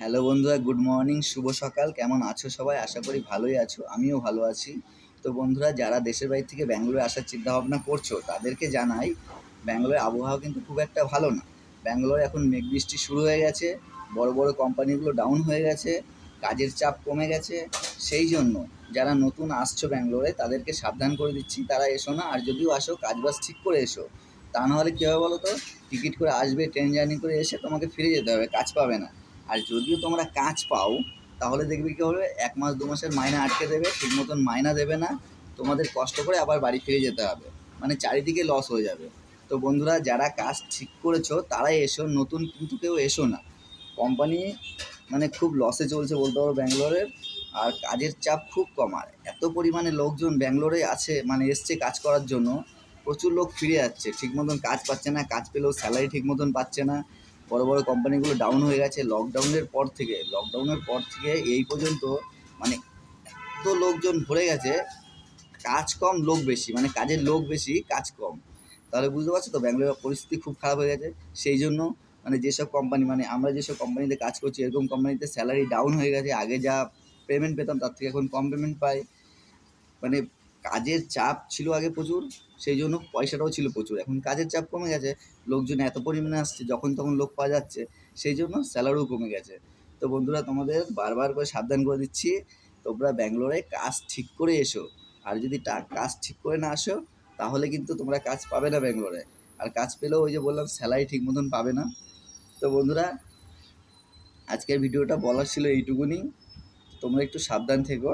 Hello বন্ধুরা, good morning, শুভ সকাল। কেমন আছো সবাই? আশা করি ভালোই আছো, আমিও ভালো আছি। তো বন্ধুরা, যারা দেশের বাইরে থেকে ব্যাঙ্গালোরে আসার চিন্তাভাবনা করছো তাদেরকে জানাই, ব্যাঙ্গালোরের আবহাওয়া কিন্তু খুব একটা ভালো না। ব্যাঙ্গালোরে এখন মেঘ বৃষ্টি শুরু হয়ে গেছে, বড় বড় কোম্পানিগুলো ডাউন হয়ে গেছে, কাজের চাপ কমে গেছে। সেই জন্য যারা নতুন আসছো ব্যাঙ্গালোরে তাদেরকে সাবধান করে দিচ্ছি, তারা এসো না। আর যদিও আসো, কাজবাজ ঠিক করে এসো। তা নাহলে কী হবে বলো তো? টিকিট করে আসবে, ট্রেন জার্নি করে এসে তোমাকে ফিরে যেতে হবে, কাজ পাবে না। আর যদিও তোমরা কাজ পাও, তাহলে দেখবে কী হবে, 1 মাস 2 মাসের মাইনে আটকে দেবে, ঠিক মতন মাইনা দেবে না, তোমাদের কষ্ট করে আবার বাড়ি ফিরে যেতে হবে, মানে চারিদিকে লস হয়ে যাবে। তো বন্ধুরা, যারা কাজ ঠিক করেছো তারাই এসো, নতুন কিন্তু কেউ এসো না। কোম্পানি মানে খুব লসে চলছে বলতে পারো ব্যাঙ্গালোরের। আর কাজের চাপ খুব কম। আর এত পরিমাণে লোকজন ব্যাঙ্গালোরে আছে, মানে এসছে কাজ করার জন্য, প্রচুর লোক ফিরে যাচ্ছে, ঠিক মতন কাজ পাচ্ছে না, কাজ পেলেও স্যালারি ঠিক মতন পাচ্ছে না। বড় বড় কোম্পানিগুলো ডাউন হয়ে গেছে লকডাউনের পর থেকে এই পর্যন্ত। মানে এত লোকজন ভরে গেছে, কাজ কম লোক বেশি, মানে কাজের লোক বেশি কাজ কম। তাহলে বুঝতে পারছো তো, ব্যাঙ্গালোরের পরিস্থিতি খুব খারাপ হয়ে গেছে। সেই জন্য মানে যেসব কোম্পানি, মানে আমরা যেসব কোম্পানিতে কাজ করছি, এরকম কোম্পানিতে স্যালারি ডাউন হয়ে গেছে। আগে যা পেমেন্ট পেতাম তার থেকে এখন কম পেমেন্ট পাই। মানে কাজের চাপ ছিল আগে প্রচুর, সেই জন্য পয়সাটাও ছিল প্রচুর। এখন কাজের চাপ কমে গেছে, লোকজন এত পরিমাণে আসছে, যখন তখন লোক পাওয়া যাচ্ছে, সেই জন্য স্যালারিও কমে গেছে। তো বন্ধুরা, তোমাদের বারবার করে সাবধান করে দিচ্ছি, তোমরা ব্যাঙ্গালোরে কাজ ঠিক করে এসো। আর যদি কাজ ঠিক করে না আসো, তাহলে কিন্তু তোমরা কাজ পাবে না ব্যাঙ্গালোরে। আর কাজ পেলেও ওই যে বললাম, স্যালারি ঠিক মতন পাবে না। তো বন্ধুরা, আজকের ভিডিওটা বলার ছিল এইটুকুনি। তোমরা একটু সাবধান থেকো।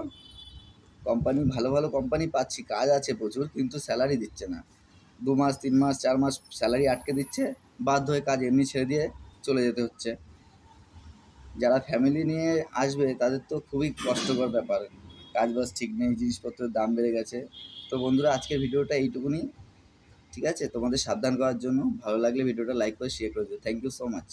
কোম্পানি, ভালো ভালো কোম্পানি পাচ্ছি, কাজ আছে প্রচুর, কিন্তু স্যালারি দিচ্ছে না। 2 মাস 3 মাস 4 মাস স্যালারি আটকে দিচ্ছে, বাধ্য হয়ে কাজ এমনি ছেড়ে দিয়ে চলে যেতে হচ্ছে। যারা ফ্যামিলি নিয়ে আসবে তাদের তো খুবই কষ্টকর ব্যাপার, কাজ বাজ ঠিক নেই, জিনিসপত্রের দাম বেড়ে গেছে। তো বন্ধুরা, আজকের ভিডিওটা এইটুকুনি। ঠিক আছে, তোমাদের সাবধান করার জন্য। ভালো লাগলে ভিডিওটা লাইক করে শেয়ার করে দিও। Thank you so much.